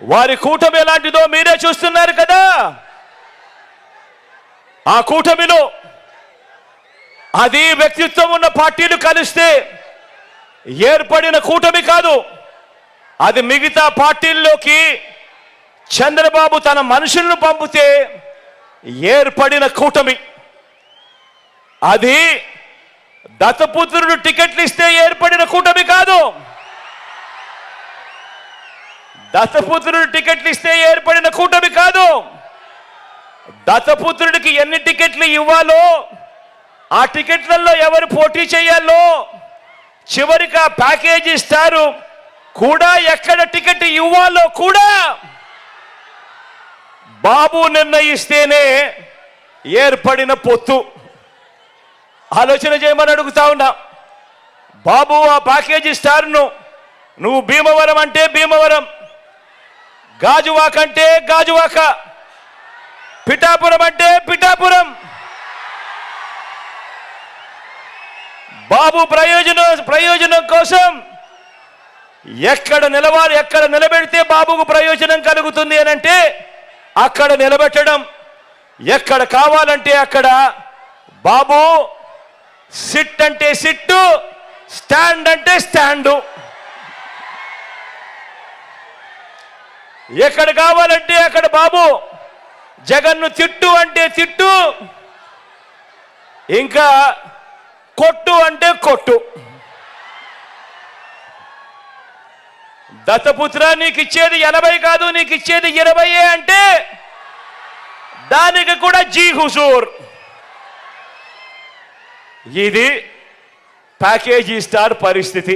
వారి కూటమి ఎలాంటిదో మీరే చూస్తున్నారు కదా. ఆ కూటమిలో అది వ్యక్తిత్వం ఉన్న పార్టీలు కలిస్తే ఏర్పడిన కూటమి కాదు. అది మిగతా పార్టీల్లోకి చంద్రబాబు తన మనుషులను పంపితే ఏర్పడిన కూటమి. అది దత్తపుత్రుడు టికెట్లు ఇస్తే ఏర్పడిన కూటమి కాదు. దత్తపుత్రుడు టికెట్లు ఇస్తే ఏర్పడిన కూటమి కాదు. దత్తపుత్రుడికి ఎన్ని టికెట్లు ఇవ్వాలో, ఆ టికెట్లలో ఎవరు పోటీ చేయాలో, చివరికి ఆ ప్యాకేజీ ఇస్తారు కూడా, ఎక్కడ టికెట్ ఇవ్వాలో కూడా బాబు నిర్ణయిస్తేనే ఏర్పడిన పొత్తు. ఆలోచన చేయమని అడుగుతా ఉన్నా. బాబు ఆ ప్యాకేజీ స్టార్ను నువ్వు భీమవరం అంటే భీమవరం, గాజువాక అంటే గాజువాక, పిఠాపురం అంటే పిఠాపురం. బాబు ప్రయోజనం కోసం ఎక్కడ నిలబెడితే బాబుకు ప్రయోజనం కలుగుతుంది అని అంటే అక్కడ నిలబెట్టడం. ఎక్కడ కావాలంటే అక్కడ బాబు సిట్ అంటే సిట్టు, స్టాండ్ అంటే స్టాండు. ఎక్కడ కావాలంటే అక్కడ బాబు జగన్ను తిట్టు అంటే తిట్టు, ఇంకా కొట్టు అంటే కొట్టు. దత్తపుత్ర నీకు ఇచ్చేది 80 కాదు, నీకు ఇచ్చేది 20 అంటే దానికి కూడా జీ హుజూర్. ఇది ప్యాకేజీ స్టార్ పరిస్థితి.